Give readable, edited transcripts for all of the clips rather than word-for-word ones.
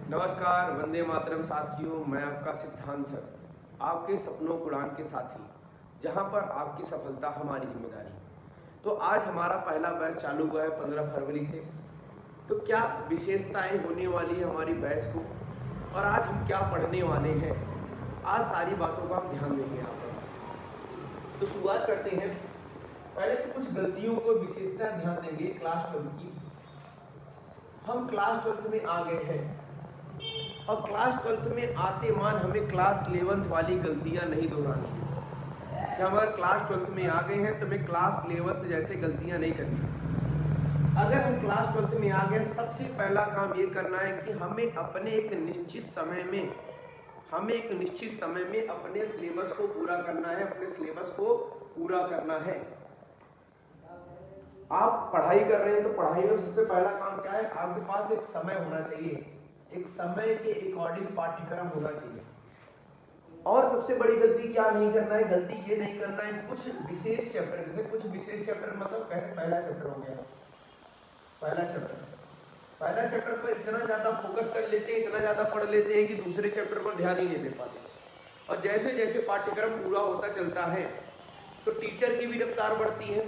नमस्कार, वंदे मातरम साथियों। मैं आपका सिद्धांत सर, आपके सपनों को उड़ान के साथी, जहां पर आपकी सफलता हमारी जिम्मेदारी। तो आज हमारा पहला बैच चालू हुआ है 15 फरवरी से। तो क्या विशेषताएं होने वाली है हमारी बैच को, और आज हम क्या पढ़ने वाले हैं, आज सारी बातों का हम ध्यान देंगे यहाँ पर। तो शुरुआत करते हैं। पहले तो कुछ गलतियों को विशेषता ध्यान देंगे क्लास 12 की। हम क्लास 12 में आ गए हैं, और क्लास 12 में आते मान हमें क्लास 11th वाली गलतियां नहीं दोहरानी है। कि हम अगर क्लास 12 में आ गए हैं तो हमें क्लास 11th जैसे गलतियां नहीं करनी। अगर हम क्लास 12 में आ गए, सबसे पहला काम ये करना है कि हमें अपने एक निश्चित समय में अपने सिलेबस को पूरा करना है। अपने सिलेबस को पूरा करना है। आप पढ़ाई कर रहे हैं तो पढ़ाई में सबसे पहला काम क्या है, आपके पास एक समय होना चाहिए, एक समय के अकॉर्डिंग पाठ्यक्रम होना चाहिए। और सबसे बड़ी गलती क्या नहीं करना है, गलती ये नहीं करना है कुछ विशेष चैप्टर, जैसे कुछ विशेष चैप्टर मतलब पहला चैप्टर हो गया, पहला चैप्टर पर इतना ज्यादा फोकस कर लेते हैं, इतना ज्यादा पढ़ लेते हैं कि दूसरे चैप्टर पर ध्यान ही नहीं दे पाते। और जैसे जैसे पाठ्यक्रम पूरा होता चलता है तो टीचर की भी रफ्तार बढ़ती है,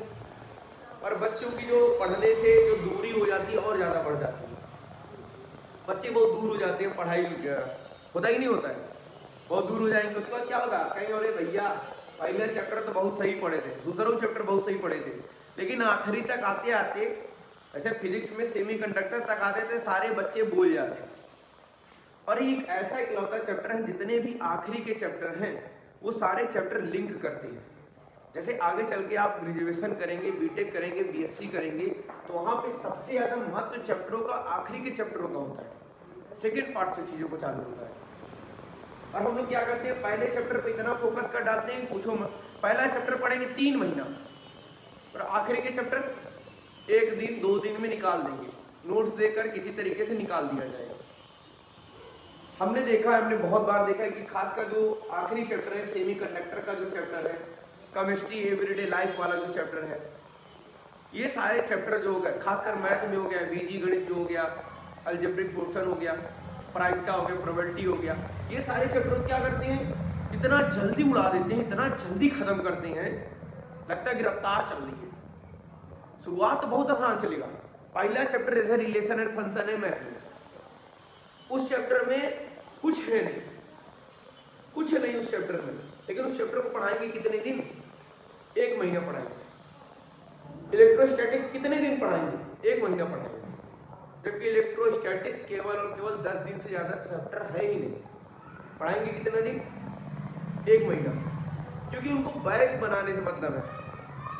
और बच्चों की जो पढ़ने से जो दूरी हो जाती है और ज्यादा बढ़ जाती है। बच्चे बहुत दूर हो जाते हैं, पढ़ाई होता ही नहीं होता है, बहुत दूर हो जाएंगे। उसके बाद क्या होगा, कहीं अरे भैया पहले चैप्टर तो बहुत सही पढ़े थे, दूसरा चैप्टर बहुत सही पढ़े थे, लेकिन आखिरी तक आते आते, ऐसे फिजिक्स में सेमीकंडक्टर तक आते थे, सारे बच्चे भूल जाते हैं। और ये एक ऐसा इकलौता चैप्टर है, जितने भी आखिरी के चैप्टर हैं वो सारे चैप्टर लिंक करते हैं। जैसे आगे चल के आप ग्रेजुएशन करेंगे, बीटेक करेंगे, बीएससी करेंगे, तो वहां पे सबसे ज्यादा महत्व चैप्टरों का आखिरी के चैप्टरों का होता है, सेकेंड पार्ट से चीजों को चालू होता है। और हम लोग क्या करते हैं, पहले चैप्टर पे इतना फोकस कर डालते हैं, पूछो मत। पहला चैप्टर पढ़ेंगे 3 महीना, और आखिरी के चैप्टर 1 दिन 2 दिन में निकाल देंगे, नोट्स देकर किसी तरीके से निकाल दिया जाएगा। हमने देखा है, हमने बहुत बार देखा है कि खासकर जो आखिरी चैप्टर है, सेमीकंडक्टर का जो चैप्टर है, केमिस्ट्री एवरीडे लाइफ वाला जो चैप्टर है, ये सारे चैप्टर जो हो गए, खासकर मैथ में हो गया, बीजी गणित जो हो गया, अलजेब्रिक पोर्शन हो गया, प्रायिकता हो गया, प्रोबेबिलिटी हो गया, ये सारे चैप्टर क्या करते हैं, इतना जल्दी उड़ा देते हैं, इतना जल्दी खत्म करते हैं, लगता है कि रफ्तार चल रही है। शुरुआत तो बहुत आसान चलेगा। पहला चैप्टर जैसे रिलेशन एंड फंक्शन है मैथ में, उस चैप्टर में कुछ है नहीं उस चैप्टर में, लेकिन उस चैप्टर को पढ़ाएंगे कितने दिन, 1 महीना पढ़ाएंगे। इलेक्ट्रोस्टैटिक्स कितने दिन पढ़ाएंगे, 1 महीना पढ़ाएंगे। जबकि इलेक्ट्रोस्टैटिक्स केवल और केवल 10 दिन से ज्यादा चैप्टर है ही नहीं, पढ़ाएंगे कितना दिन, 1 महीना। क्योंकि उनको बैच बनाने से मतलब है,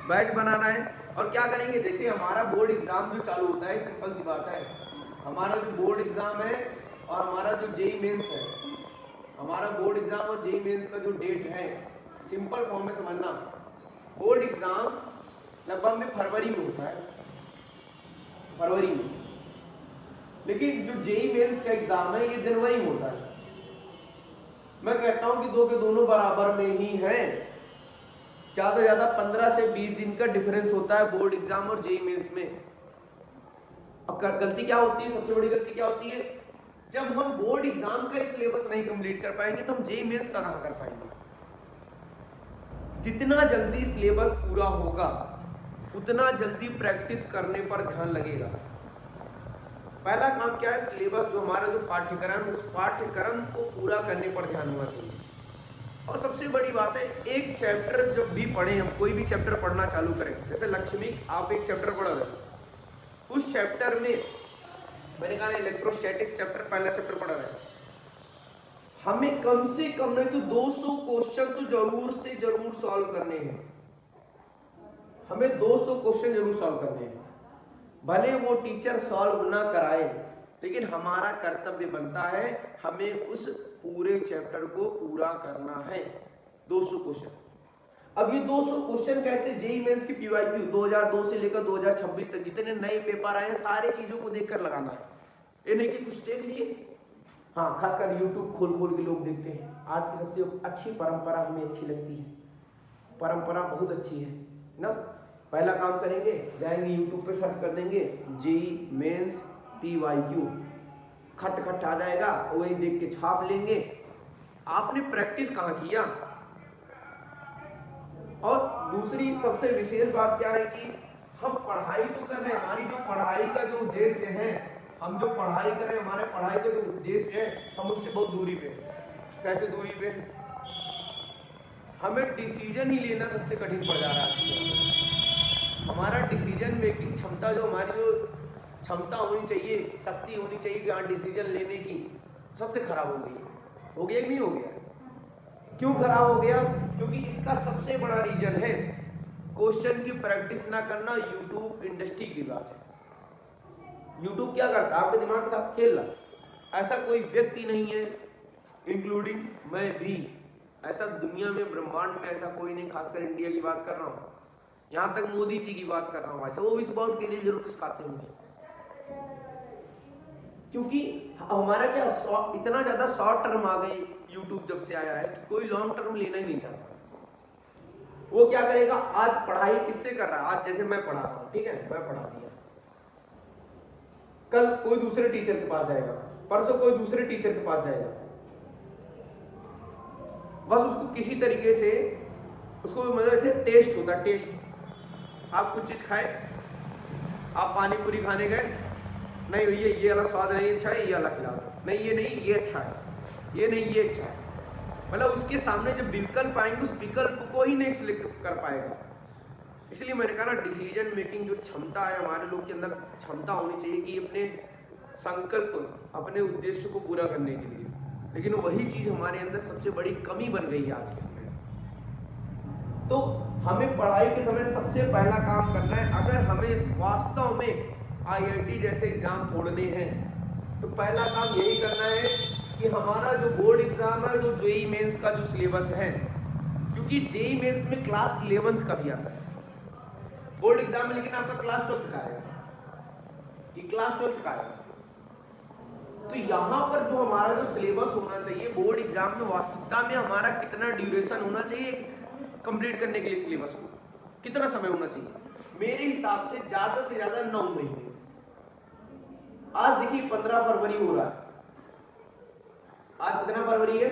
बैच बनाना है। और क्या करेंगे, जैसे हमारा बोर्ड एग्जाम जो चालू होता है, सिंपल सी बात है, हमारा जो बोर्ड एग्जाम है और हमारा जो जेईई मेंस है, हमारा बोर्ड एग्जाम और जेईई मेंस का जो डेट है, सिंपल फॉर्म में समझना, बोर्ड एग्जाम लगभग में फरवरी में होता है, फरवरी में, लेकिन जो जेईई मेंस का एग्जाम है ये जनवरी में होता है। मैं कहता हूं कि दो के दोनों बराबर में ही हैं, ज्यादा से ज्यादा 15 से 20 दिन का डिफरेंस होता है बोर्ड एग्जाम और जेईई मेंस में। अब गलती क्या होती है, सबसे बड़ी गलती क्या होती है, जब हम बोर्ड एग्जाम का सिलेबस नहीं कंप्लीट कर पाएंगे तो हम जेईई मेंस का कहां कर पाएंगे। जितना जल्दी सिलेबस पूरा होगा उतना जल्दी प्रैक्टिस करने पर ध्यान लगेगा। पहला काम क्या है, सिलेबस जो हमारा जो पाठ्यक्रम, उस पाठ्यक्रम को पूरा करने पर ध्यान होना चाहिए। और सबसे बड़ी बात है, एक चैप्टर जब भी पढ़े, हम कोई भी चैप्टर पढ़ना चालू करें, जैसे लक्ष्मी आप एक चैप्टर पढ़ रहे, उस चैप्टर में मैंने कहा इलेक्ट्रोस्टैटिक्स चैप्टर, पहला चैप्टर पढ़ रहे हैं, हमें कम से कम नहीं तो 200 क्वेश्चन तो जरूर से जरूर सॉल्व करने हैं। हमें 200 क्वेश्चन जरूर सॉल्व करने हैं, भले वो टीचर सॉल्व ना कराए, लेकिन हमारा कर्तव्य बनता है, हमें उस पूरे चैप्टर को पूरा करना है। 200 क्वेश्चन। अब ये 200 क्वेश्चन कैसे, जेईई मेंस की पीवाईक्यू 2002 से लेकर 2026 तक जितने नए पेपर आए हैं, सारे चीजों को देखकर लगाना है। ये नहीं कि कुछ देख लिए, हाँ, खासकर यूट्यूब खोल खोल के लोग देखते हैं। आज की सबसे अच्छी परंपरा हमें अच्छी लगती है, परंपरा बहुत अच्छी है ना। पहला काम करेंगे, जाएंगे यूट्यूब पे सर्च कर देंगे जेईई मेंस पीवाईक्यू, खट खट आ जाएगा, वही देख के छाप लेंगे। आपने प्रैक्टिस कहाँ किया? और दूसरी सबसे विशेष बात क्या है कि हम पढ़ाई तो कर रहे हैं, हमारी जो पढ़ाई का जो उद्देश्य है, हम जो पढ़ाई कर रहे हैं, हमारे पढ़ाई का जो उद्देश्य है, हम उससे बहुत दूरी पे हैं। कैसे दूरी पे? हमें डिसीजन ही लेना सबसे कठिन पड़ जा रहा है। हमारा डिसीजन मेकिंग क्षमता, जो हमारी जो क्षमता होनी चाहिए, शक्ति होनी चाहिए कि हाँ डिसीजन लेने की, सबसे खराब हो गई। हो गया कि नहीं हो गया? क्यों खराब हो गया? क्योंकि इसका सबसे बड़ा रीजन है क्वेश्चन की प्रैक्टिस ना करना। यूट्यूब इंडस्ट्री की बात है। यूट्यूब क्या करता है? आपके दिमाग के साथ खेल रहा। ऐसा कोई व्यक्ति नहीं है, इंक्लूडिंग मैं भी, ऐसा दुनिया में ब्रह्मांड में ऐसा कोई नहीं, खासकर इंडिया की बात कर रहा हूँ, यहाँ तक मोदी जी की बात कर रहा हूँ, ऐसा वो भी स्पोर्ट के लिए जरूर खिसकाते होंगे। क्योंकि हमारा क्या इतना ज्यादा शॉर्ट टर्म आ गए यूट्यूब जब से आया है कि कोई लॉन्ग टर्म लेना ही नहीं चाहता। वो क्या करेगा? आज पढ़ाई किससे कर रहा है? आज जैसे मैं पढ़ा रहा हूँ, ठीक है, मैं पढ़ा दिया, कल कोई दूसरे टीचर के पास जाएगा, परसों कोई दूसरे टीचर के पास जाएगा, बस उसको किसी तरीके से उसको मतलब ऐसे टेस्ट होता है, टेस्ट। आप कुछ चीज खाए, आप पानी पूरी खाने गए, नहीं भैया ये वाला स्वाद नहीं अच्छा है, ये वाला खिला दो, नहीं ये नहीं ये अच्छा है, ये नहीं ये अच्छा है। मतलब उसके सामने जब विकल्प आएंगे उस विकल्प को ही नहीं सिलेक्ट कर पाएगा। इसलिए मैंने कहा ना, डिसीजन मेकिंग जो क्षमता है हमारे लोग के अंदर, क्षमता होनी चाहिए कि अपने संकल्प, अपने उद्देश्य को पूरा करने के लिए, लेकिन वही चीज हमारे अंदर सबसे बड़ी कमी बन गई है आज के समय। तो हमें पढ़ाई के समय सबसे पहला काम करना है, अगर हमें वास्तव में IIT जैसे एग्जाम फोड़ने हैं तो पहला काम यही करना है कि हमारा जो बोर्ड एग्जाम है, जो जेईई मेंस का जो सिलेबस है, क्योंकि जेईई मेंस में क्लास 11th का भी आता है बोर्ड एग्जाम में, लेकिन आपका क्लास 12th का आएगा, ये क्लास 12th का आएगा। तो यहाँ पर जो हमारा जो सिलेबस होना चाहिए बोर्ड एग्जाम में, वास्तविकता में हमारा कितना ड्यूरेशन होना चाहिए कंप्लीट करने के लिए, सिलेबस को कितना समय होना चाहिए? मेरे हिसाब से ज्यादा 9 महीने। आज देखिए 15 फरवरी हो रहा है, आज कितना फरवरी है?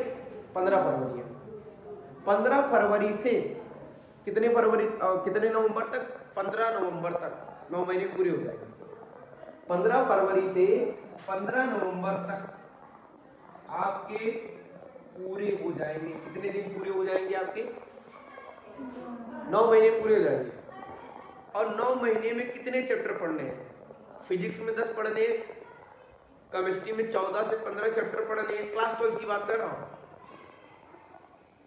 15 फरवरी है। 15 फरवरी से कितने नवंबर तक? 15 नवंबर तक 9 महीने पूरे हो जाएंगे। 15 फरवरी से 15 नवंबर तक आपके पूरे हो जाएंगे। कितने दिन पूरे हो जाएंगे आपके? 9 महीने पूरे हो जाएंगे। और 9 महीने में कितने चैप्टर पढ़ने हैं? फिजिक्स में 10 पढ़ने हैं, केमिस्ट्री में 14 से 15 चैप्टर पढ़ने हैं, क्लास 12 की बात कर रहा हूं।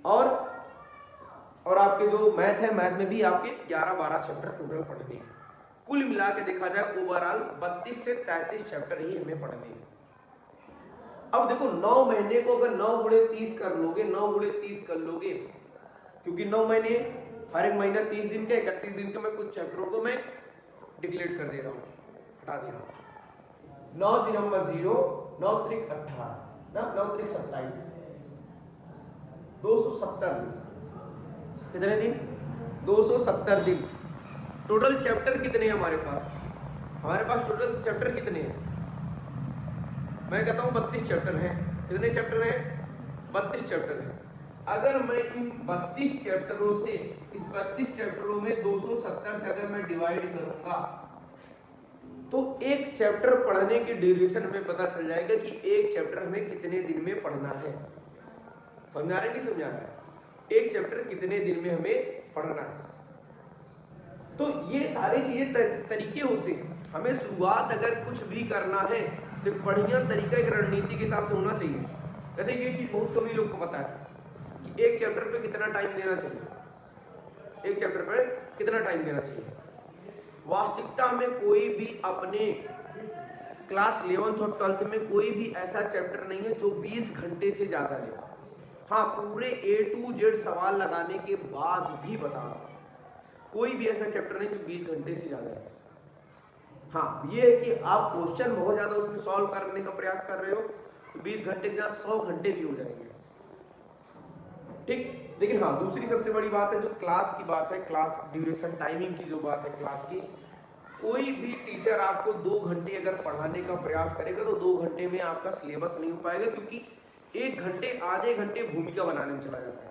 और आपके जो मैथ है, मैथ में भी आपके 11-12 चैप्टर टोटल पढ़ने हैं। कुल मिला के देखा जाए ओवरऑल 32 से 33 चैप्टर ही हमें पढ़ने हैं। अब देखो 9 महीने को अगर 9 गुणे 30 कर लोगे, 9 गुणे 30 कर लोगे, क्योंकि 9 महीने, हर एक महीना 30 दिन के, 31 दिन के, मैं कुछ चैप्टरों को मैं डिक्लेयर कर दे रहा हूँ, हटा दे रहा हूँ। 9 0 9 त्रिक 18, 9 त्रिक 27, 270 दिन। कितने दिन? 270 दिन। टोटल चैप्टर कितने हैं हमारे पास? हमारे पास टोटल चैप्टर कितने हैं? मैं कहता हूँ 32 चैप्टर हैं। कितने चैप्टर हैं? 32 चैप्टर हैं। अगर मैं इन 32 चैप्टरों से, इस 32 चैप्टरों में 270 से अगर मैं डिवाइड करूंगा तो एक चैप्टर पढ़ने के ड्यूरेशन में पता चल जाएगा कि एक चैप्टर हमें कितने दिन में पढ़ना है। समझा रहे नहीं समझा रहे? एक चैप्टर कितने दिन में हमें पढ़ना है। तो ये सारी चीजें तरीके होते हैं। हमें शुरुआत अगर कुछ भी करना है तो बढ़िया तरीका एक रणनीति के हिसाब से होना चाहिए। जैसे ये चीज बहुत कभी लोग को पता है कि एक चैप्टर पे कितना टाइम देना चाहिए, एक चैप्टर पे कितना टाइम देना चाहिए। वास्तविकता में कोई भी अपने क्लास 11th और 12th में कोई भी ऐसा चैप्टर नहीं है जो 20 घंटे से ज्यादा ले। हाँ, पूरे A to Z सवाल लगाने के बाद भी बता रहा हूं, कोई भी ऐसा चैप्टर नहीं जो 20 घंटे से ज्यादा है। हाँ, ये है कि आप क्वेश्चन बहुत ज्यादा उसमें सॉल्व करने का प्रयास कर रहे हो तो 20 घंटे के साथ 100 घंटे भी हो जाएंगे, ठीक। लेकिन हाँ, दूसरी सबसे बड़ी बात है जो क्लास की बात है, क्लास ड्यूरेशन टाइमिंग की जो बात है क्लास की, कोई भी टीचर आपको 2 घंटे अगर पढ़ाने का प्रयास करेगा तो 2 घंटे में आपका सिलेबस नहीं हो पाएगा, क्योंकि 1 घंटे आधे घंटे भूमिका बनाने में चला जाता है।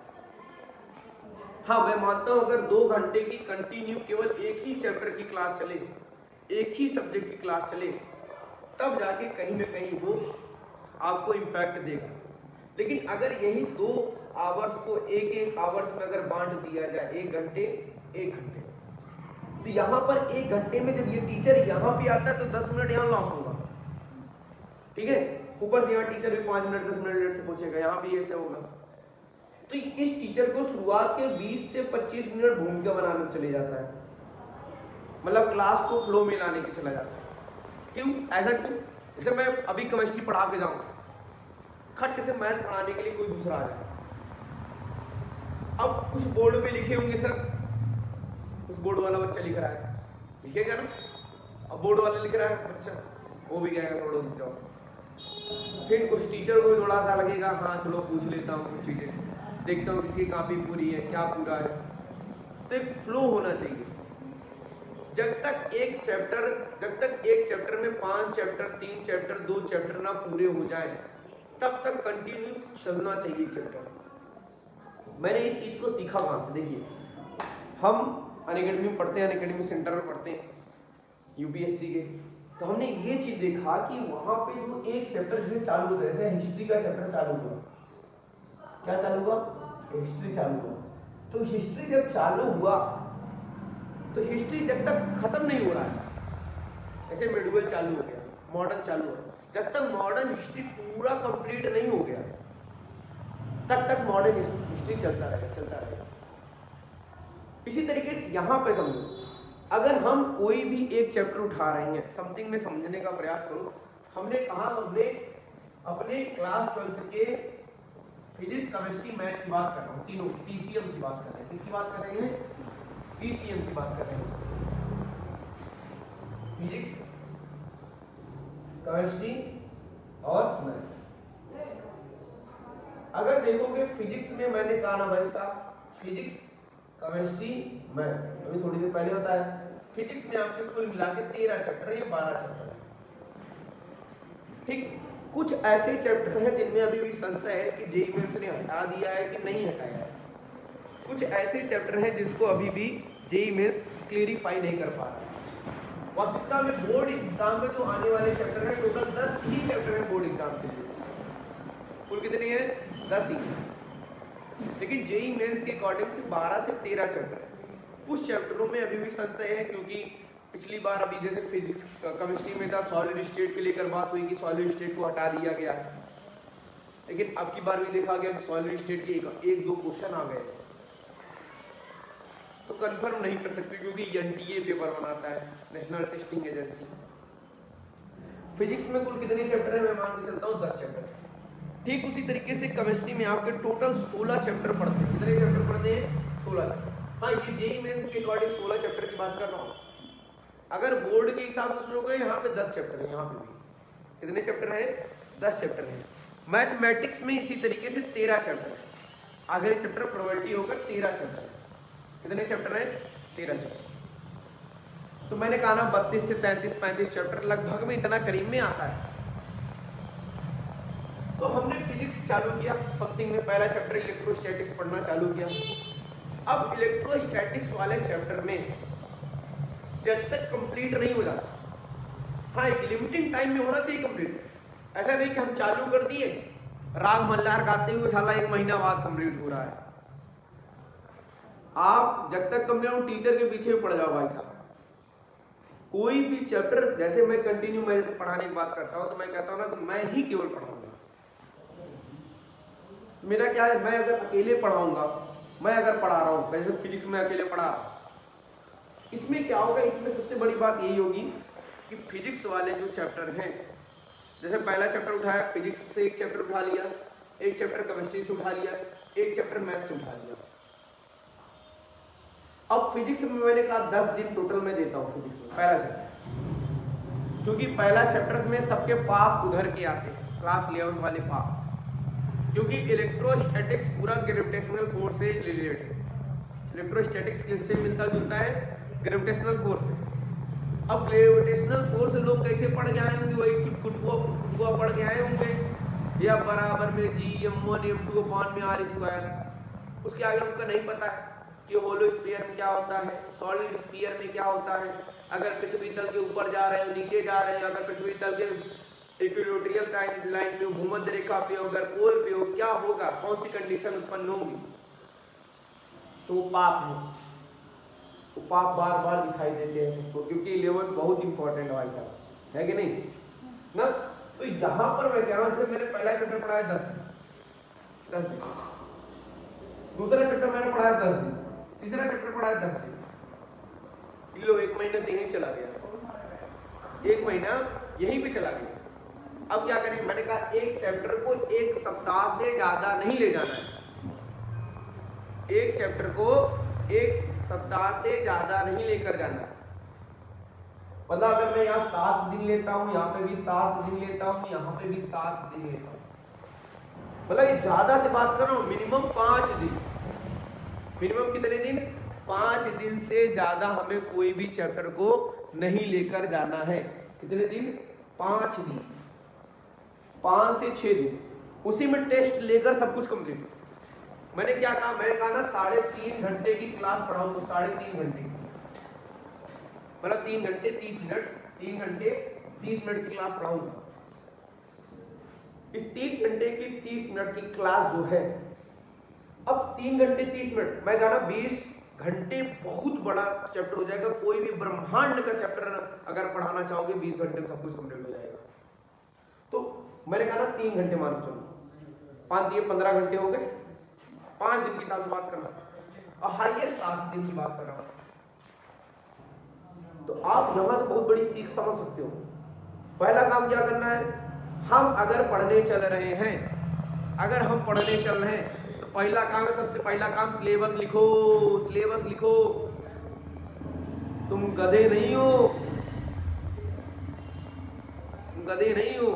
हाँ, मैं मानता हूं अगर 2 घंटे की कंटिन्यू केवल एक ही चैप्टर की क्लास चले, एक ही सब्जेक्ट की क्लास चले, तब जाके कहीं ना कहीं वो आपको इम्पैक्ट देगा। लेकिन अगर यही 2 आवर्स को एक आवर्स में अगर बांट दिया जाए, 1 घंटे 1 घंटे, तो यहाँ पर 1 घंटे में जब ये टीचर यहाँ पे आता है तो 10 मिनट यहाँ लॉस होगा, ठीक है। ऊपर से यहाँ टीचर भी 5 मिनट 10 मिनट लेट से पहुंचेगा, यहाँ भी ऐसे होगा। तो इस टीचर को शुरुआत के 20 से 25 मिनट भूमिका बनाने में चले जाता है, मतलब क्लास को फ्लो में लाने के चला जाता है। क्यों ऐसा क्यों? जैसे मैं अभी केमिस्ट्री पढ़ा के जाऊँ, खट से मैथ पढ़ाने के लिए कोई दूसरा आ जाए। अब कुछ बोर्ड पे लिखे होंगे सर, उस बोर्ड वाला बच्चा लिख रहा है, लिखेगा ना। अब बोर्ड वाला लिख रहा है बच्चा, वो भी कहेगा थोड़ा रुक जाओ। फिर उस टीचर को थोड़ा सा लगेगा हाँ चलो पूछ लेता हूँ कुछ चीजें, देखता हूँ किसकी कॉपी पूरी है क्या पूरा है। तो एक फ्लो होना चाहिए। जब तक एक चैप्टर में 5 चैप्टर 3 चैप्टर 2 चैप्टर ना पूरे हो जाए, तब तक कंटिन्यू चलना चाहिए चैप्टर। मैंने इस चीज को सीखा वहां से। देखिए, हम अनअकैडमी में पढ़ते हैं, अनअकैडमी सेंटर में पढ़ते हैं यूपीएससी के, तो हमने ये चीज देखा कि वहां पे जो एक चैप्टर जैसे चालू होता है, जैसे हिस्ट्री का चैप्टर चालू हुआ, क्या चालू हुआ? हिस्ट्री चालू हुआ। तो हिस्ट्री जब चालू हुआ तो हिस्ट्री जब तक खत्म नहीं हो रहा है, ऐसे मेडिवल चालू हो गया, मॉडर्न चालू हो, जब तक मॉडर्न हिस्ट्री पूरा कंप्लीट नहीं हो गया तब तक मॉडर्न हिस्ट्री चलता रहेगा। इसी तरीके से यहाँ पे समझो, अगर हम कोई भी एक चैप्टर उठा रहे हैं, समथिंग में समझने का प्रयास करो। हमने कहा, हमने अपने क्लास 12th के फिजिक्स केमिस्ट्री मैथ की बात कर रहा हूँ, तीनों पीसीएम की बात कर रहे हैं। किसकी बात कर रहे हैं? पीसीएम की बात कर रहे हैं, फिजिक्स केमिस्ट्री और मैथ। अगर देखोगे फिजिक्स में मैंने कहा ना भाई साहब, फिजिक्स केमिस्ट्री मैथ, अभी थोड़ी देर पहले बताया, फिजिक्स में आपके कुल मिला के 13 चैप्टर या 12 चैप्टर है, ठीक। कुछ ऐसे चैप्टर हैं जिनमें अभी भी संशय है कि जेईई मेंस ने हटा दिया है कि नहीं हटाया है। कुछ ऐसे चैप्टर हैं जिसको अभी भी जेईई मेंस क्लेरिफाई नहीं कर पा रहा। वास्तविकता में बोर्ड एग्जाम में जो आने वाले चैप्टर हैं, टोटल 10 ही चैप्टर हैं बोर्ड एग्जाम के लिए। कुल कितने हैं? 10 ही। लेकिन जेईई मेंस के अकॉर्डिंग से 12 से 13 चैप्टर है। कुछ चैप्टरों में अभी भी संशय है, क्योंकि पिछली बार अभी जैसे फिजिक्स केमिस्ट्री में था, सॉलिड स्टेट के लेकर बात हुई कि सॉलिड स्टेट को हटा दिया गया, लेकिन अब की बार भी देखा गया कि सॉलिड स्टेट के एक दो क्वेश्चन आ गए, तो कंफर्म नहीं कर सकते क्योंकि एनटीए पेपर बनाता है, नेशनल टेस्टिंग एजेंसी। फिजिक्स में कुल कितने चैप्टर है? मैं मान के चलता हूँ 10 चैप्टर। ठीक उसी तरीके से केमिस्ट्री में आपके टोटल 16 चैप्टर पढ़ते हैं। कितने चैप्टर पढ़ते हैं? 16 चैप्टर। हाँ, ये जेईई मेंस के अकॉर्डिंग 16 चैप्टर की बात कर रहा हूँ। अगर बोर्ड के हिसाब से सोचोगे यहाँ पे 10 चैप्टर है, यहाँ पे भी कितने चैप्टर है? 10 चैप्टर है। मैथमेटिक्स में इसी तरीके से 13 चैप्टर है। आगे चैप्टर प्रोबेबिलिटी होकर 13 चैप्टर है। कितने चैप्टर है? 13 चैप्टर। तो मैंने कहा ना 32 से 33-35 चैप्टर लगभग में इतना करीब में आता है। तो हमने फिजिक्स चालू किया, समथिंग में पहला चैप्टर इलेक्ट्रोस्टैटिक्स पढ़ना चालू किया। अब इलेक्ट्रोस्टैटिक्स वाले चैप्टर में जब तक कंप्लीट नहीं हो जाता, हाँ एक लिमिटिंग टाइम में होना चाहिए कंप्लीट। ऐसा नहीं कि हम चालू कर दिए, राग मल्हार गाते हुए साला 1 महीना बाद कंप्लीट हो रहा है। आप जब तक कंप्लीट टीचर के पीछे पड़ जाओ भाई साहब। कोई भी चैप्टर, जैसे मैं कंटिन्यू मैं जैसे पढ़ाने की बात करता हूँ तो मैं कहता हूँ ना कि मैं ही केवल पढ़ाऊंगा। मेरा क्या है, मैं अगर अकेले पढ़ाऊंगा, मैं अगर पढ़ा रहा हूँ, वैसे फिजिक्स में अकेले पढ़ा रहा हूँ, इसमें क्या होगा, इसमें सबसे बड़ी बात यही होगी कि फिजिक्स वाले जो चैप्टर हैं, जैसे पहला चैप्टर उठाया, फिजिक्स से एक चैप्टर उठा लिया, एक चैप्टर केमिस्ट्री से उठा लिया, एक चैप्टर मैथ से उठा लिया। अब फिजिक्स में मैंने कहा 10 दिन टोटल में देता हूँ फिजिक्स में पहला चैप्टर, क्योंकि पहला चैप्टर में सबके पाप उधर के आते हैं, क्लास 11 वाले पाप, क्योंकि इलेक्ट्रोस्टैटिक्स पूरा ग्रेविटेशनल फोर्स से रिलेटेड है। इलेक्ट्रोस्टैटिक्स किससे मिलता जुलता है? ग्रेविटेशनल फोर्स से। अब ग्रेविटेशनल फोर्स लोग कैसे पढ़ के आए होंगे, वही चुटकुटुआ पढ़ के आए होंगे, या बराबर में G(m1 m2 अपॉन में r²। उसके आगे उनका नहीं पता है कि होलो स्फीयर में क्या होता है, सॉलिड स्फीयर में क्या होता है, अगर पृथ्वी तल के ऊपर जा रहे हो नीचे जा रहे हो, अगर पृथ्वी तल के इक्वेटोरियल लाइन में भूमध्य रेखा पे हो, अगर पोल पे हो, क्या होगा, कौन सी कंडीशन उत्पन्न होगी। तो वो पाप है, वो पाप बार बार दिखाई देते हैं सबको, क्योंकि 11 बहुत इंपॉर्टेंट है भाई साहब, है कि नहीं ना। तो यहाँ पर मैं कह रहा हूँ, जैसे मैंने पहला चैप्टर पढ़ाया 10 दिन, दूसरा चैप्टर मैंने पढ़ाया 10 दिन, तीसरा चैप्टर पढ़ाया 10 दिन, लो 1 महीना तो यहीं चला गया, 1 महीना यहीं पे चला गया। अब क्या करें, मैंने कहा एक चैप्टर को 1 सप्ताह से ज्यादा नहीं ले जाना है, एक चैप्टर को 1 सप्ताह से ज्यादा नहीं लेकर जाना है। मतलब अगर मैं यहाँ 7 दिन लेता हूँ, यहाँ पे भी 7 दिन लेता हूँ, यहाँ पे भी 7 दिन लेता हूँ, मतलब ये ज्यादा से बात कर रहा हूँ, मिनिमम 5 दिन, मिनिमम कितने दिन, 5 दिन से ज्यादा हमें कोई भी चैप्टर को नहीं लेकर जाना है। कितने दिन, 5 दिन, 5 से 6 दिन, उसी में टेस्ट लेकर सब कुछ कंप्लीट। मैंने क्या कहा, मैंने कहा ना 3.5 घंटे की क्लास पढ़ाऊंगा, 3.5 घंटे, मतलब 3 घंटे 30 मिनट, 3 घंटे 30 मिनट की क्लास पढ़ाऊंगा। इस 3 घंटे की 30 मिनट की क्लास जो है, अब 3 घंटे 30 मिनट, मैं कहा ना 20 घंटे बहुत बड़ा चैप्टर हो जाएगा। कोई भी ब्रह्मांड का चैप्टर अगर पढ़ाना चाहोगे 20 घंटे में सब कुछ कंप्लीट हो जाएगा। तो मैंने कहा ना 3 घंटे मान चलो, 5 दिए 15 घंटे हो गए, 5 दिन की साथ बात करना, और हाईएस्ट 7 दिन की बात कर रहा हूं। तो आप यहां से बहुत बड़ी सीख समझ सकते हो। पहला काम क्या करना है, हम अगर पढ़ने चल रहे हैं, अगर हम पढ़ने चल रहे हैं तो पहला काम है, सबसे पहला काम सिलेबस लिखो, सिलेबस लिखो। तुम गधे नहीं हो, तुम गधे नहीं हो,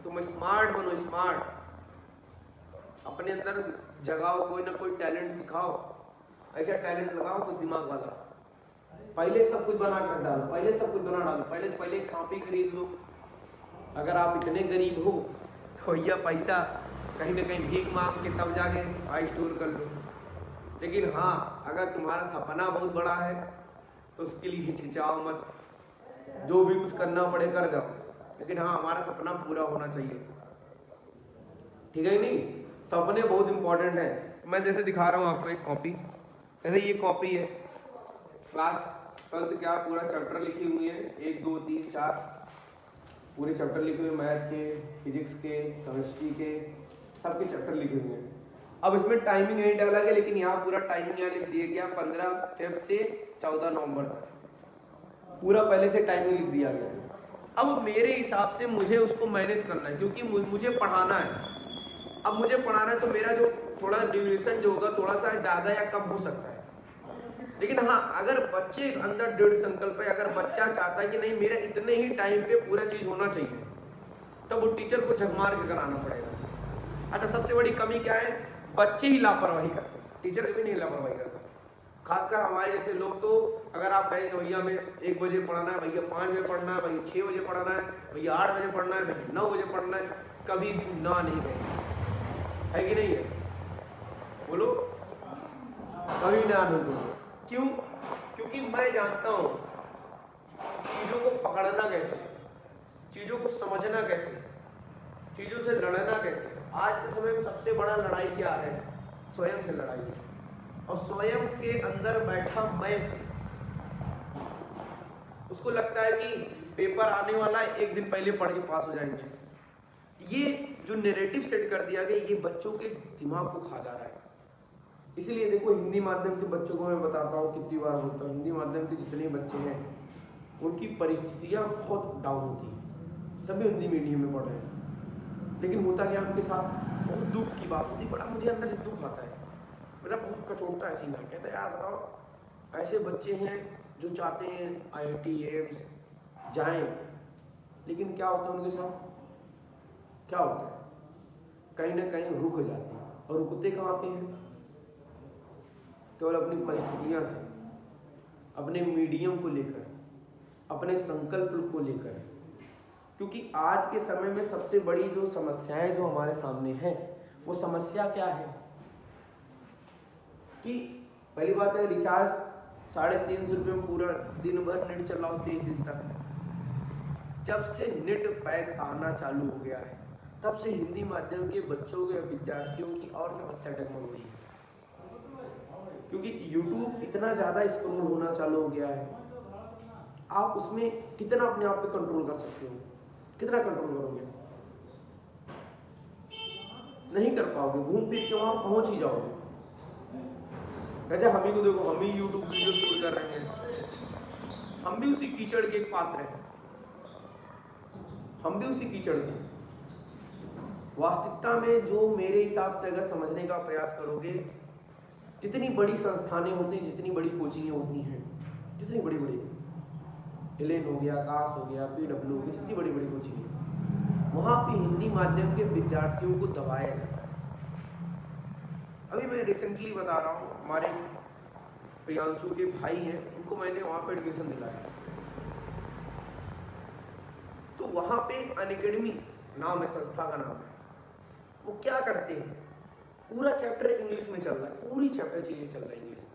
तुम स्मार्ट बनो, स्मार्ट। अपने अंदर जगाओ, कोई ना कोई टैलेंट दिखाओ, ऐसा टैलेंट लगाओ तो दिमाग वाला। पहले सब कुछ बना कर डालो, पहले सब कुछ बना डालो, पहले कॉपी खरीद लो। अगर आप इतने गरीब हो तो भैया पैसा कहीं ना कहीं भीख मांग के तब जाके आई स्टोर कर लो। लेकिन हाँ, अगर तुम्हारा सपना बहुत बड़ा है तो उसके लिए हिचकिचाओ मत, जो भी कुछ करना पड़े कर जाओ, लेकिन हाँ हमारा सपना पूरा होना चाहिए, ठीक है नहीं। सपने बहुत इंपॉर्टेंट है। मैं जैसे दिखा रहा हूँ आपको एक कॉपी, जैसे ये कॉपी है, क्लास 12th क्या पूरा चैप्टर लिखी हुई है, 1 2 3 4 पूरे चैप्टर लिखे हुए, मैथ के, फिजिक्स के, केमिस्ट्री के, सबके चैप्टर लिखे हुए हैं। अब इसमें टाइमिंग नहीं डाला गया, लेकिन यहाँ पूरा टाइमिंग यहाँ लिख दिया गया 15 फेब से 14 नवंबर तक, पूरा पहले से टाइमिंग लिख दिया गया। अब मेरे हिसाब से मुझे उसको मैनेज करना है, क्योंकि मुझे पढ़ाना है। अब मुझे पढ़ाना है तो मेरा जो थोड़ा ड्यूरेशन जो होगा थोड़ा सा ज़्यादा या कम हो सकता है। लेकिन हाँ, अगर बच्चे अंदर दृढ़ संकल्प है, अगर बच्चा चाहता है कि नहीं मेरा इतने ही टाइम पे पूरा चीज़ होना चाहिए, तब वो टीचर को झक मार के कराना पड़ेगा। अच्छा, सबसे बड़ी कमी क्या है, बच्चे ही लापरवाही करते हैं, टीचर कभी नहीं लापरवाही करता। खासकर हमारे जैसे लोग तो अगर आप कहेंगे भैया मैं 1 बजे पढ़ना है, भैया 5 बजे पढ़ना है, भैया 6 बजे पढ़ना है, भैया 8 बजे पढ़ना है, भैया 9 बजे पढ़ना है, कभी भी ना नहीं कहेंगे, है कि नहीं है, बोलो, कभी ना नहीं बोलो। क्यों? क्योंकि मैं जानता हूँ चीज़ों को पकड़ना कैसे, चीज़ों को समझना कैसे, चीज़ों से लड़ना कैसे। आज के समय में सबसे बड़ा लड़ाई क्या है, स्वयं से लड़ाई है, और स्वयं के अंदर बैठा मैं से। उसको लगता है कि पेपर आने वाला है, 1 दिन पहले पढ़ के पास हो जाएंगे। ये जो नैरेटिव सेट कर दिया गया, ये बच्चों के दिमाग को खा जा रहा है। इसलिए देखो, हिंदी माध्यम के बच्चों को मैं बताता हूँ, कितनी बार होता है, हिंदी माध्यम के जितने बच्चे हैं उनकी परिस्थितियाँ बहुत डाउन होती हैं, तभी हिंदी मीडियम में पढ़ रहे हैं। लेकिन होता क्या उनके साथ, बहुत दुख की बात होती है, बड़ा मुझे अंदर से दुख आता है, मेरा बहुत कचोटता है सीना। कहता है यार बताओ, ऐसे बच्चे हैं जो चाहते हैं IIT एम्स जाएं, लेकिन क्या होता है उनके साथ, क्या होता है, कहीं ना कहीं रुक जाते हैं। और रुकते कहाँ पे हैं, केवल अपनी परिस्थितियाँ से, अपने मीडियम को लेकर, अपने संकल्प को लेकर, क्योंकि आज के समय में सबसे बड़ी जो समस्याएं जो हमारे सामने है, वो समस्या क्या है कि पहली बात है रिचार्ज 350 रुपये में पूरा दिन भर नेट चलाओ 23 दिन तक। जब से नेट पैक आना चालू हो गया है तब से हिंदी माध्यम के बच्चों के विद्यार्थियों की और समस्या डगमग हुई है, क्योंकि YouTube इतना ज़्यादा स्क्रॉल होना चालू हो गया है। आप उसमें कितना अपने आप पे कंट्रोल कर सकते हो, कितना कंट्रोल करोगे? नहीं कर पाओगे, घूम फिर के वहां पहुंच ही जाओगे। वैसे हम ही को देखो, हम ही यूट्यूब वीडियो शूट कर रहे हैं, हम भी उसी कीचड़ के एक पात्र हैं, हम भी उसी कीचड़ के। वास्तविकता में जो मेरे हिसाब से अगर समझने का प्रयास करोगे, जितनी बड़ी संस्थानें होती हैं, जितनी बड़ी कोचिंगें होती हैं, जितनी बड़ी बड़ी एलेन हो गया, आकाश हो गया, PW हो गया, जितनी बड़ी बड़ी कोचिंगें, वहाँ पे हिंदी माध्यम के विद्यार्थियों को दबाया जाता है। अभी मैं रिसेंटली बता रहा हूँ, हमारे प्रियांशु के भाई हैं, उनको मैंने वहाँ पे एडमिशन दिलाया। तो वहाँ पे अनअकैडमी नाम है, संस्था का नाम है। वो क्या करते हैं, पूरा चैप्टर इंग्लिश में चल रहा है, पूरी चैप्टर चीजें चल रहा है इंग्लिश में।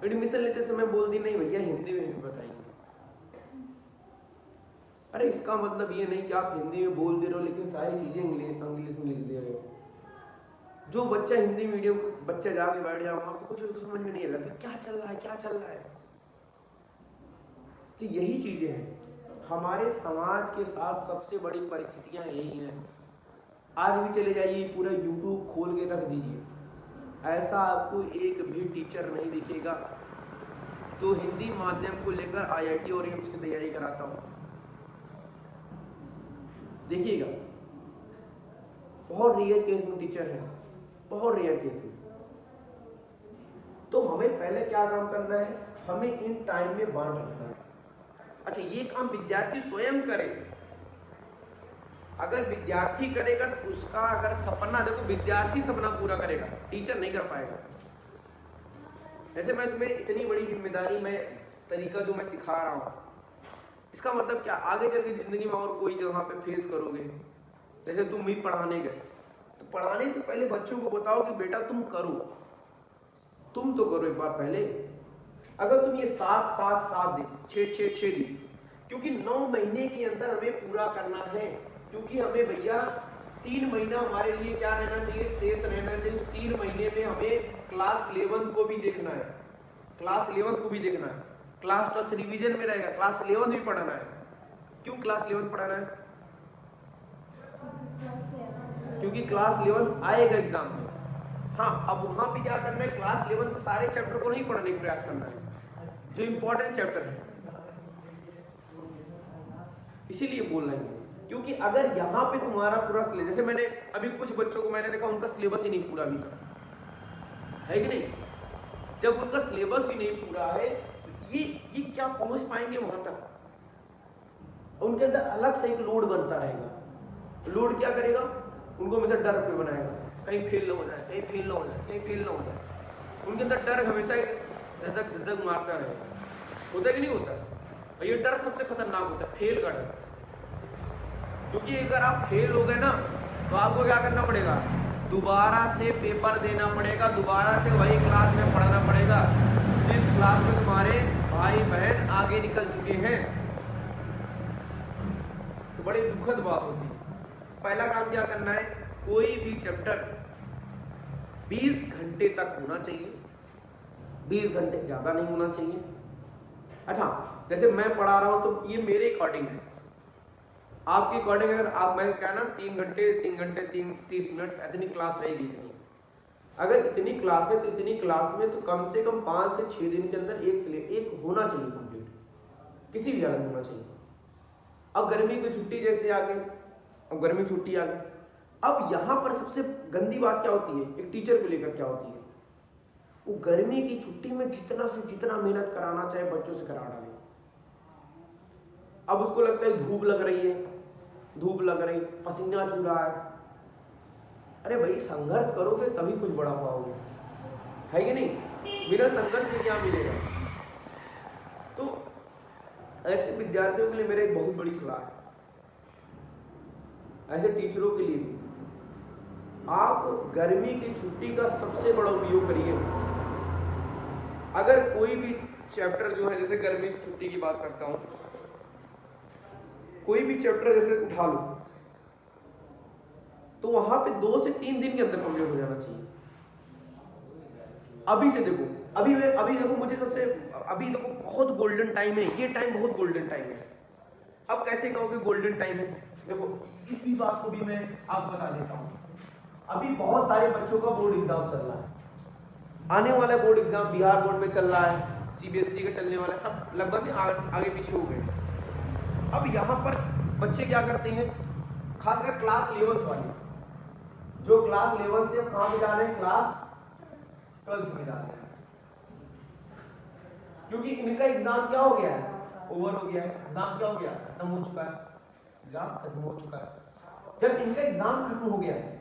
एडमिशन लेते समय बोल दी नहीं भैया हिंदी में भी बताइए। अरे इसका मतलब ये नहीं कि आप हिंदी में बोल दे रहे हो लेकिन सारी चीजें इंग्लिश में लिख दे रहे हो। जो बच्चा हिंदी मीडियम का बच्चा जाके बैठ जाओ, आपको कुछ उसको समझ में नहीं लगा क्या चल रहा है, क्या चल रहा है। तो यही चीजें हैं, हमारे समाज के साथ सबसे बड़ी परिस्थितियां यही हैं। आज भी चले जाइए, पूरा YouTube खोल के रख दीजिए, ऐसा आपको एक भी टीचर नहीं दिखेगा जो हिंदी माध्यम को लेकर IIT और एम्स की तैयारी कराता हो। देखिएगा, बहुत रेयर केस में टीचर है, बहुत रेयर केस में। तो हमें पहले क्या काम करना है, हमें इन टाइम में बांट रखना है। अच्छा, ये काम विद्यार्थी स्वयं करे। अगर विद्यार्थी करेगा तो उसका अगर सपना, देखो विद्यार्थी सपना पूरा करेगा, टीचर नहीं कर पाएगा। जैसे मैं तुम्हें इतनी बड़ी जिम्मेदारी में तरीका जो मैं सिखा रहा हूँ, इसका मतलब क्या, आगे चल के जिंदगी में और कोई जगह पे फेस करोगे। जैसे तुम भी पढ़ाने गए, तो पढ़ाने से पहले बच्चों को बताओ कि बेटा तुम करो, तुम तो करो एक बार पहले। अगर तुम ये 7 दिन 6 दिन, क्योंकि 9 महीने के अंदर हमें पूरा करना है, क्योंकि हमें भैया 3 महीना हमारे लिए क्या रहना चाहिए, शेष रहना चाहिए। उस 3 महीने में हमें क्लास 11 को भी देखना है, क्लास 11 को भी देखना है, क्लास 12 रिवीजन में रहेगा, क्लास 11 भी पढ़ाना है। क्यों क्लास 11 पढ़ाना है? क्योंकि क्लास 11 आएगा एग्जाम में। हाँ, अब वहां पे क्या करना है, क्लास 11 के सारे चैप्टर को नहीं पढ़ने का प्रयास करना है, जो इंपॉर्टेंट चैप्टर है। इसीलिए बोल रहे हैं, क्योंकि अगर यहाँ पे तुम्हारा पूरा सिलेबस, जैसे मैंने अभी कुछ बच्चों को मैंने देखा उनका सिलेबस ही नहीं पूरा अभी तक है कि नहीं। जब उनका सिलेबस ही नहीं पूरा है तो ये क्या पहुंच पाएंगे वहां तक? उनके अंदर अलग से एक लोड बनता रहेगा। लोड क्या करेगा, उनको हमेशा डर पे बनाएगा, कहीं फेल ना हो जाए, कहीं फेल ना हो जाए, कहीं फेल ना हो जाए। उनके अंदर डर हमेशा धधक धधक मारता रहेगा। होता है कि नहीं होता? और ये डर सबसे खतरनाक होता है, फेल का डर। क्योंकि अगर आप फेल हो गए ना तो आपको क्या करना पड़ेगा, दोबारा से पेपर देना पड़ेगा, दोबारा से वही क्लास में पढ़ना पड़ेगा जिस क्लास में तुम्हारे भाई बहन आगे निकल चुके हैं। तो बड़ी दुखद बात होती है। पहला काम क्या करना है, कोई भी चैप्टर 20 घंटे तक होना चाहिए, 20 घंटे से ज्यादा नहीं होना चाहिए। अच्छा, जैसे मैं पढ़ा रहा हूं तो ये मेरे अकॉर्डिंग है, आपके अकॉर्डिंग अगर आप, मैं क्या ना 3 घंटे 30 मिनट इतनी क्लास रहेगी। अगर इतनी क्लास है तो इतनी क्लास में तो कम से कम 5 से 6 दिन के अंदर एक होना चाहिए कंप्लीट, किसी भी हालत में होना चाहिए। अब गर्मी की छुट्टी जैसे आ गई, अब गर्मी छुट्टी आ गई, अब यहाँ पर सबसे गंदी बात क्या होती है, एक टीचर को लेकर क्या होती है, वो गर्मी की छुट्टी में जितना से जितना मेहनत कराना चाहे बच्चों से करा डाले। अब उसको लगता है धूप लग रही है, धूप लग रही, पसीना चू रहा है। अरे भाई, संघर्ष करोगे तभी कुछ बढ़ा पाओगे, है कि नहीं? बिना संघर्ष के क्या मिलेगा? तो ऐसे विद्यार्थियों के लिए मेरा एक बहुत बड़ी सलाह है, ऐसे टीचरों के लिए भी, आप गर्मी की छुट्टी का सबसे बड़ा उपयोग करिए। अगर कोई भी चैप्टर जो है, जैसे गर्मी की छुट्टी की बात करता हूं, कोई भी चैप्टर जैसे उठा लो तो वहां पे 2 से 3 दिन के अंदर कंप्लीट हो जाना चाहिए। अभी से देखो, अभी देखो, मुझे सबसे अभी देखो बहुत गोल्डन टाइम है, ये टाइम बहुत गोल्डन टाइम है। अब कैसे कहोगे गोल्डन टाइम है? देखो इस भी बात को भी मैं आपको बता देता हूँ। अभी बहुत सारे बच्चों का बोर्ड एग्जाम चल रहा है, आने वाला बोर्ड एग्जाम बिहार बोर्ड में चल रहा है, सीबीएसई का चलने वाला, सब लगभग आगे पीछे हो गए। अब यहाँ पर बच्चे क्या करते हैं, खासकर क्लास 11th वाले, जो क्लास 11 से अब कहाँ पे जा रहे हैं, क्लास 12th में जा रहे हैं, क्योंकि इनका एग्जाम क्या हो गया है, ओवर हो गया है। एग्जाम क्या हो गया, खत्म हो चुका है, एग्जाम खत्म हो चुका है। जब इनका एग्जाम खत्म हो गया है,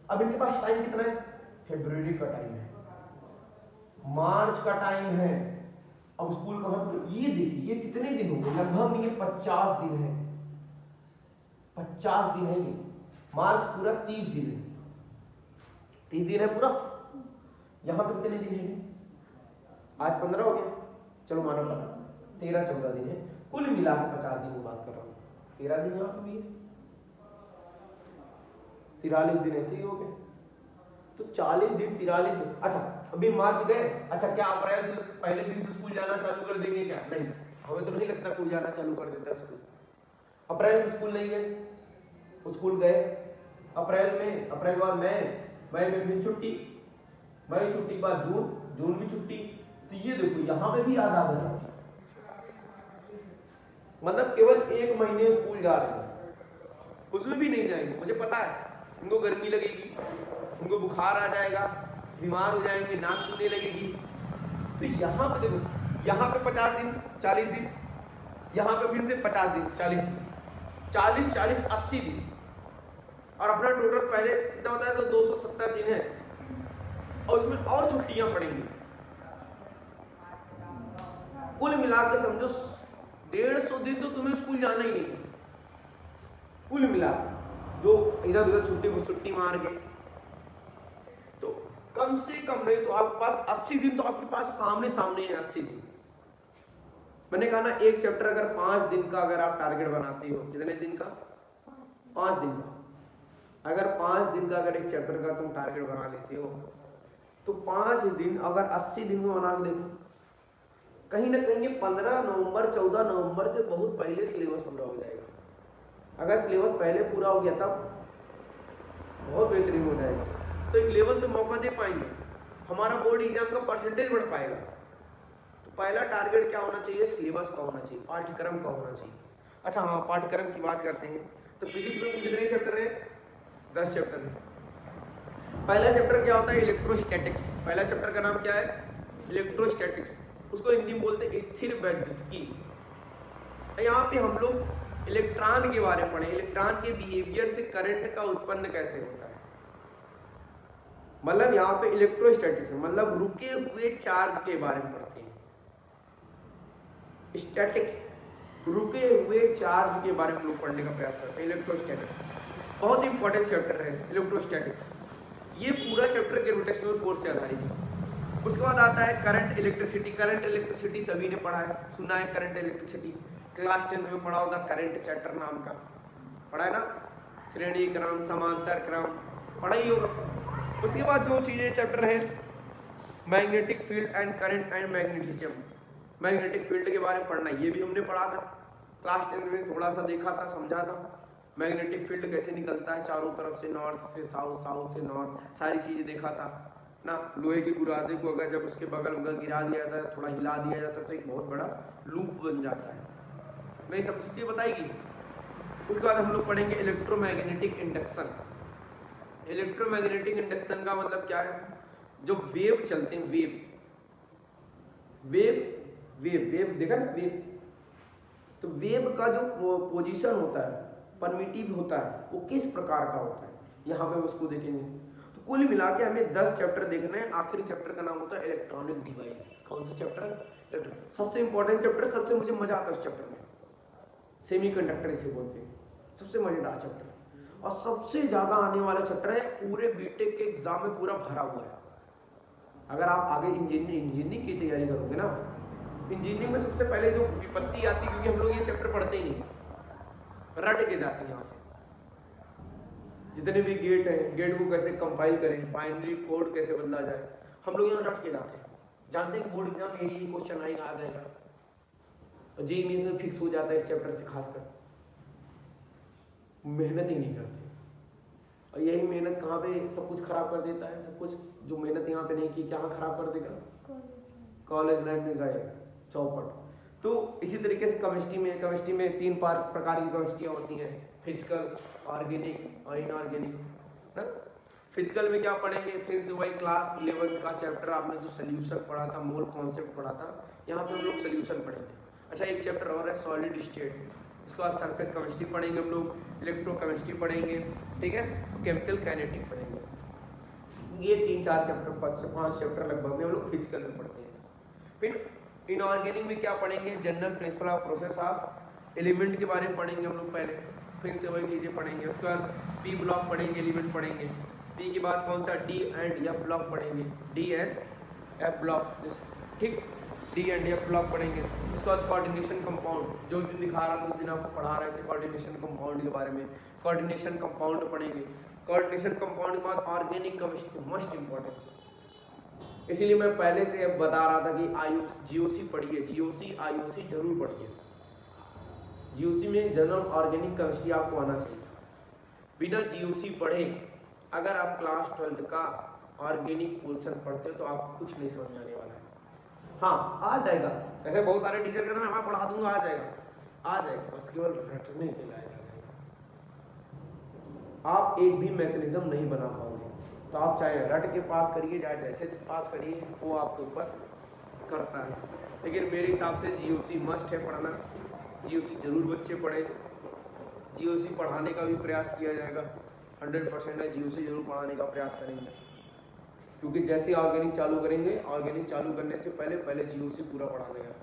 अब इनके पास टाइम कितना है, फरवरी का टाइम है, मार्च का टाइम है। अब स्कूल कहाँ, ये देखिए ये कितने दिन हो गए, लगभग ये 50 दिन है, 50 दिन है ये। मार्च पूरा 30 दिन है, 30 दिन है पूरा। यहाँ पे कितने दिन है, आज 15 हो गया, चलो मानो 13-14 दिन है, कुल मिला के 50 दिन की बात कर रहा हूँ। 13 दिन यहाँ पे भी है, 43 दिन ऐसे ही हो गए, तो 40 दिन 43 दिन। अच्छा अभी मार्च गए, अच्छा क्या अप्रैल से पहले दिन से स्कूल जाना चालू कर देंगे क्या? नहीं, हमें तो नहीं लगता कोई जाना चालू कर देता स्कूल। अप्रैल में स्कूल नहीं गए, स्कूल गए अप्रैल में, अप्रैल बाद मई में फिर छुट्टी, मई छुट्टी के बाद जून भी छुट्टी। तो ये देखो यहाँ पे भी आधा छुट्टी, मतलब केवल 1 महीने स्कूल जा रहे हैं, उसमें भी नहीं जाएंगे। मुझे पता है उनको गर्मी लगेगी, उनको बुखार आ जाएगा, बीमार हो जाएंगे, नाक चुनने लगेगी। तो यहाँ पे देखो, यहाँ पे 50 दिन 40 दिन, यहाँ पे फिर से 50 दिन 40 दिन, 40 80 दिन, और अपना टोटल पहले कितना होता है, तो 270 दिन है, और उसमें और छुट्टियां पड़ेंगी। कुल मिला के समझो 150 दिन तो तुम्हें स्कूल जाना ही नहीं है, कुल मिला जो इधर उधर छुट्टी मार के। तो कम से कम नहीं तो आपके पास 80 दिन तो आपके पास सामने है, 80 दिन। मैंने कहा ना, एक चैप्टर अगर 5 दिन का अगर आप टारगेट बनाते हो, कितने दिन का, 5 दिन का, अगर 5 दिन का अगर एक चैप्टर का तुम टारगेट बना लेते हो, तो 5 दिन अगर 80 दिन में बना के देखो, कहीं ना कहीं 15 नवंबर 14 नवंबर से बहुत पहले सिलेबस पूरा हो जाएगा। अगर सिलेबस पहले पूरा हो गया तब बहुत बेहतरीन हो जाएगा, तो 11th में मौका दे पाएंगे, हमारा बोर्ड एग्जाम का परसेंटेज बढ़ पाएगा। तो पहला टारगेट क्या होना चाहिए, सिलेबस का होना चाहिए, पाठ्यक्रम का होना चाहिए। अच्छा हाँ, पाठ्यक्रम की बात करते हैं तो फिजिक्स में कितने चैप्टर है, 10 चैप्टर है। पहला चैप्टर क्या होता है, इलेक्ट्रोस्टैटिक्स। पहला चैप्टर का नाम क्या है, इलेक्ट्रोस्टैटिक्स, उसको हिंदी में बोलते हैं स्थिर वैद्युतिकी। यहाँ पे हम लोग इलेक्ट्रॉन के बारे में पढ़े, इलेक्ट्रॉन के बिहेवियर से करंट का उत्पन्न कैसे होता है। मतलब यहाँ पे इलेक्ट्रोस्टैटिक्स मतलब रुके हुए चार्ज के बारे में पढ़ते हैं। स्टैटिक्स, रुके हुए चार्ज के बारे में लोग पढ़ने का प्रयास करते हैं। इलेक्ट्रोस्टैटिक्स बहुत इंपॉर्टेंट चैप्टर है इलेक्ट्रोस्टैटिक्स। ये पूरा चैप्टर ग्रेविटेशनल फोर्स से आधारित है। उसके बाद आता है करंट इलेक्ट्रिसिटी। करंट इलेक्ट्रिसिटी सभी ने पढ़ा है, सुना है करंट इलेक्ट्रिसिटी, क्लास 10th में पढ़ा होगा। करंट चैप्टर नाम का पढ़ा है ना, श्रेणी क्रम, समांतर क्रम पढ़ा ही होगा। उसके बाद जो चीजें चैप्टर है, magnetic field and current and magnetism, magnetic field के बारे में पढ़ना, ये भी हमने पढ़ा था क्लास 10th में, थोड़ा सा देखा था, समझा था। मैग्नेटिक फील्ड कैसे निकलता है चारों तरफ से, नॉर्थ से साउथ, साउथ से नॉर्थ, सारी चीजें देखा था ना। लोहे के बुरादे को अगर जब उसके बगल में गिरा दिया जाता है, थोड़ा हिला दिया जाता है, तो एक बहुत बड़ा लूप बन जाता है। मैं सब चीजें बताएगी। उसके बाद हम लोग पढ़ेंगे इलेक्ट्रोमैग्नेटिक इंडक्शन। इलेक्ट्रोमैग्नेटिक इंडक्शन का मतलब क्या है, जो वेव चलते हैं, वेव देखा ना, वेव, तो वेव का जो पोजीशन होता है, परमिटिव होता है, वो किस प्रकार का होता है, यहाँ पे उसको देखेंगे। तो कुल मिला के हमें 10 चैप्टर देखने हैं। आखिरी चैप्टर का नाम होता है इलेक्ट्रॉनिक डिवाइस। कौन सा चैप्टर, सबसे इंपॉर्टेंट चैप्टर, सबसे मुझे मजा आता है उस चैप्टर में। सेमीकंडक्टर इसे बोलते हैं, सबसे मजेदार चैप्टर है और सबसे ज्यादा आने वाला चैप्टर है, पूरे बीटेक के एग्जाम में पूरा भरा हुआ है। अगर आप आगे इंजीनियरिंग की तैयारी करोगे ना, इंजीनियरिंग में सबसे पहले जो विपत्ति आती है, क्योंकि हम लोग ये चैप्टर पढ़ते ही नहीं, रट के जाते हैं यहाँ से। जितने भी गेट है, गेट को कैसे कंपाइल करें, बाइनरी कोड कैसे बदला जाए, हम लोग यहाँ रट के जाते हैं। जानते हैं कि बोर्ड एग्जाम में यही क्वेश्चन आएगा, आ जाएगा, और जी में फिक्स हो जाता है इस चैप्टर से। खासकर मेहनत ही नहीं करते, और यही मेहनत कहाँ पे सब कुछ खराब कर देता है। सब कुछ जो मेहनत यहाँ पे नहीं की, क्या खराब कर देगा, कॉलेज लाइफ में गए चौपट। तो इसी तरीके से केमिस्ट्री में 3 प्रकार की केमिस्ट्रियाँ होती हैं, फिजिकल, ऑर्गेनिक और इनऑर्गेनिक। फिजिकल में क्या पढ़ेंगे, फिर से वही क्लास 11th का चैप्टर आपने जो सोल्यूशन पढ़ा था, मोल कॉन्सेप्ट पढ़ा था, यहाँ पे हम लोग सोल्यूशन पढ़ेंगे। अच्छा, एक चैप्टर और है सॉलिड स्टेट, उसके बाद सरफेस केमिस्ट्री पढ़ेंगे हम लोग, इलेक्ट्रोकेमिस्ट्री पढ़ेंगे, ठीक है, केमिकल काइनेटिक पढ़ेंगे। ये 3-4 चैप्टर, 5 चैप्टर लगभग में हम लोग फिजिकल में पढ़ते हैं। फिर इनऑर्गेनिक में क्या पढ़ेंगे, general principle of process of element के बारे में पढ़ेंगे हम लोग पहले, फिर से वही चीज़ें पढ़ेंगे। उसके बाद पी ब्लॉक पढ़ेंगे, एलिमेंट पढ़ेंगे। पी के बाद कौन सा, डी एंड एफ ब्लॉक पढ़ेंगे, डी एंड एफ ब्लॉक, ठीक, डी एंड एफ ब्लॉक पढ़ेंगे। उसके बाद कोऑर्डिनेशन कंपाउंड, जो उस दिन दिखा रहा था, उस दिन आपको पढ़ा रहे थे कोऑर्डिनेशन कंपाउंड के बारे में, कोऑर्डिनेशन कंपाउंड पढ़ेंगे। कोऑर्डिनेशन कंपाउंड के बाद ऑर्गेनिक केमिस्ट्री, मोस्ट इंपॉर्टेंट। इसीलिए मैं पहले से बता रहा था कि जीओसी पढ़िए, जीओसी आईओसी जरूर पढ़िए। जीओसी में जनरल ऑर्गेनिक केमिस्ट्री आपको आना चाहिए। बिना जीओसी पढ़े अगर आप क्लास 12th का ऑर्गेनिक पोर्शन पढ़ते हो तो आपको कुछ नहीं समझ आने वाला है। हाँ, आ जाएगा, ऐसे बहुत सारे टीचर कहते हैं मैं पढ़ा दूंगा, आ जाएगा, बस केवल रटने के लिए आएगा। आप एक भी मैकेनिज्म नहीं बना पाओगे, तो आप चाहे रट के पास करिए, चाहे जैसे पास करिए, वो आपके ऊपर करता है। लेकिन मेरे हिसाब से जीओसी मस्ट है पढ़ना, जीओसी जरूर बच्चे पढ़े। जीओसी पढ़ाने का भी प्रयास किया जाएगा, 100% है, जीओसी जरूर पढ़ाने का प्रयास करेंगे। क्योंकि जैसे ऑर्गेनिक चालू करेंगे, ऑर्गेनिक चालू करने से पहले जीओसी पूरा पढ़ा देगा,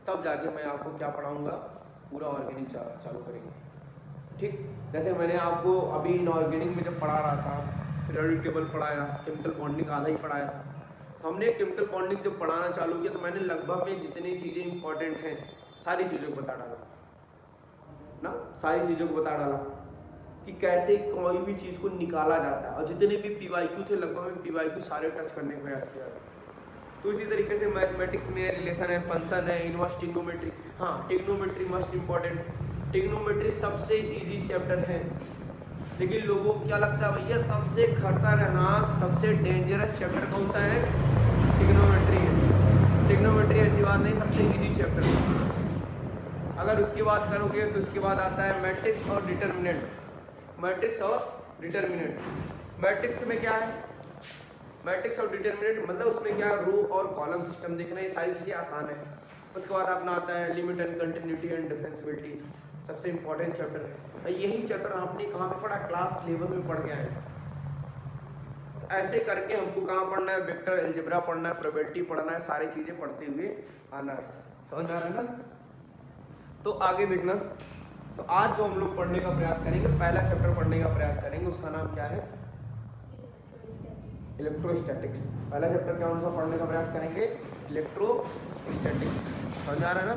तब जाके मैं आपको क्या पढ़ाऊँगा, पूरा ऑर्गेनिक चालू करेंगे, ठीक। जैसे मैंने आपको अभी इनऑर्गेनिक में जब पढ़ा रहा था, पीरियोडिक टेबल पढ़ाया, केमिकल बॉन्डिंग आधा ही पढ़ाया था। तो हमने केमिकल बॉन्डिंग जब पढ़ाना चालू किया तो मैंने लगभग में जितनी चीज़ें इंपॉर्टेंट हैं सारी चीज़ों को बता डाला ना, सारी चीज़ों को बता डाला कि कैसे कोई भी चीज़ को निकाला जाता है। और जितने भी पीवाईक्यू थे लगभग में पीवाईक्यू सारे टच करने का प्रयास किया। तो इसी तरीके से मैथमेटिक्स में रिलेशन है, फंक्शन है, इनवर्स ट्रिग्नोमेट्री। हाँ, ट्रिग्नोमेट्री मस्ट इम्पॉर्टेंट। ट्रिग्नोमेट्री सबसे इजी चैप्टर है, लेकिन लोगों को क्या लगता है भैया सबसे खतरनाक, सबसे डेंजरस चैप्टर कौन सा है, ट्रिग्नोमेट्री है। ट्रिग्नोमेट्री ऐसी बात नहीं, सबसे इजी चैप्टर है। अगर उसकी बात करोगे तो उसके बाद आता है मैट्रिक्स और डिटर्मिनेंट। मैट्रिक्स और डिटर्मिनेंट, मैट्रिक्स में क्या है, मैट्रिक्स और डिटर्मिनेंट मतलब उसमें क्या है, रो और कॉलम सिस्टम देखना, ये सारी चीज़ें आसान है। उसके बाद अपना आता है limit and continuity and differentiability, सबसे इंपॉर्टेंट चैप्टर है। यही चैप्टर आपने कहाँ पे पढ़ा, क्लास 11 में पढ़ गया है। तो ऐसे करके हमको कहाँ पढ़ना है, वेक्टर अलजेब्रा पढ़ना है, प्रोबेबिलिटी पढ़ना है, सारी चीज़ें पढ़ते हुए आना है। समझ आ रहा है ना। तो आगे देखना, तो आज जो हम लोग पढ़ने का प्रयास करेंगे, पहला चैप्टर पढ़ने का प्रयास करेंगे, उसका नाम क्या है, इलेक्ट्रोस्टैटिक्स। पहला चैप्टर क्या सा पढ़ने का प्रयास करेंगे, इलेक्ट्रोस्टैटिक्स। समझ आ रहा है ना।